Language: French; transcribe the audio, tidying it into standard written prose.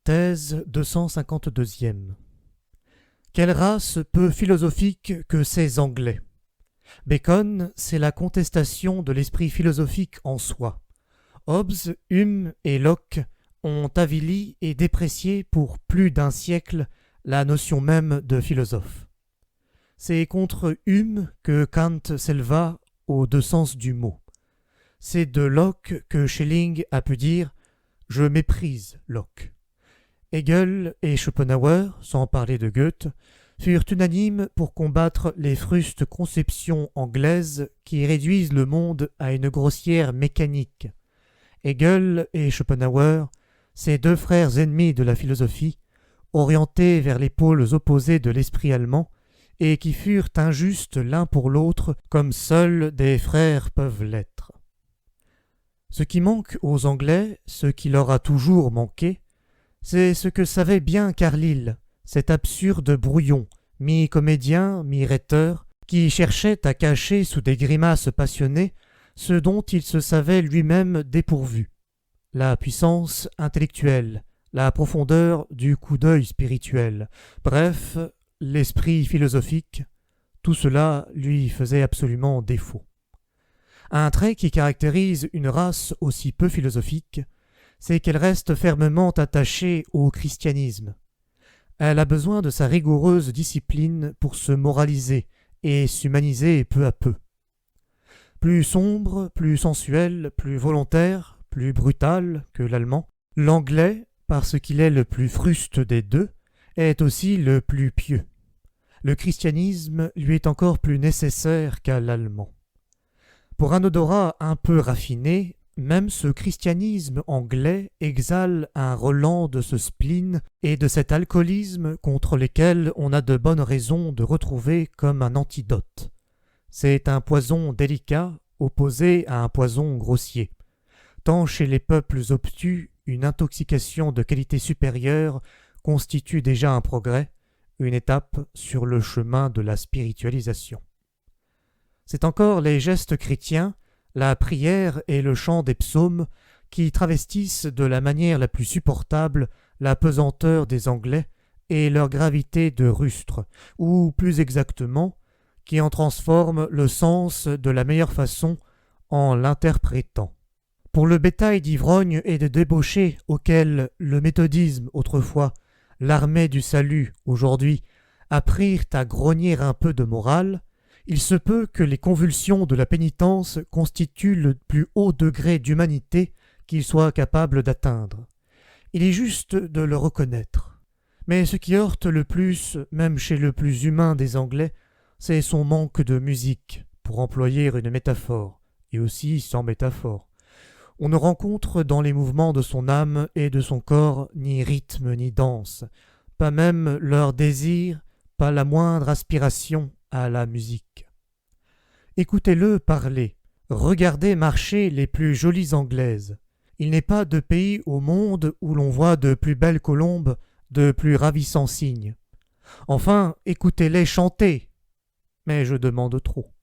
Thèse 252e. Quelle race peu philosophique que ces Anglais? Bacon, c'est la contestation de l'esprit philosophique en soi. Hobbes, Hume et Locke ont avili et déprécié pour plus d'un siècle la notion même de philosophe. C'est contre Hume que Kant s'éleva aux deux sens du mot. C'est de Locke que Schelling a pu dire « Je méprise Locke ». Hegel et Schopenhauer, sans parler de Goethe, furent unanimes pour combattre les frustes conceptions anglaises qui réduisent le monde à une grossière mécanique. Hegel et Schopenhauer, ces deux frères ennemis de la philosophie, orientés vers les pôles opposés de l'esprit allemand, et qui furent injustes l'un pour l'autre comme seuls des frères peuvent l'être. Ce qui manque aux Anglais, ce qui leur a toujours manqué, c'est ce que savait bien Carlyle, cet absurde brouillon, mi-comédien, mi-rhéteur, qui cherchait à cacher sous des grimaces passionnées ce dont il se savait lui-même dépourvu. La puissance intellectuelle, la profondeur du coup d'œil spirituel, bref, l'esprit philosophique, tout cela lui faisait absolument défaut. Un trait qui caractérise une race aussi peu philosophique, c'est qu'elle reste fermement attachée au christianisme. Elle a besoin de sa rigoureuse discipline pour se moraliser et s'humaniser peu à peu. Plus sombre, plus sensuel, plus volontaire, plus brutal que l'allemand, l'anglais, parce qu'il est le plus fruste des deux, est aussi le plus pieux. Le christianisme lui est encore plus nécessaire qu'à l'allemand. Pour un odorat un peu raffiné, même ce christianisme anglais exhale un relent de ce spleen et de cet alcoolisme contre lesquels on a de bonnes raisons de retrouver comme un antidote. C'est un poison délicat opposé à un poison grossier. Tant chez les peuples obtus, une intoxication de qualité supérieure constitue déjà un progrès, une étape sur le chemin de la spiritualisation. C'est encore les gestes chrétiens, la prière et le chant des psaumes qui travestissent de la manière la plus supportable la pesanteur des Anglais et leur gravité de rustre, ou plus exactement, qui en transforment le sens de la meilleure façon en l'interprétant. Pour le bétail d'ivrognes et de débauchés auxquels le méthodisme autrefois, l'armée du salut aujourd'hui, apprirent à grogner un peu de morale, il se peut que les convulsions de la pénitence constituent le plus haut degré d'humanité qu'ils soient capables d'atteindre. Il est juste de le reconnaître. Mais ce qui heurte le plus, même chez le plus humain des Anglais, c'est son manque de musique, pour employer une métaphore, et aussi sans métaphore. On ne rencontre dans les mouvements de son âme et de son corps ni rythme ni danse, pas même leur désir, pas la moindre aspiration à la musique. Écoutez-le parler, regardez marcher les plus jolies Anglaises. Il n'est pas de pays au monde où l'on voit de plus belles colombes, de plus ravissants cygnes. Enfin, écoutez-les chanter. Mais je demande trop.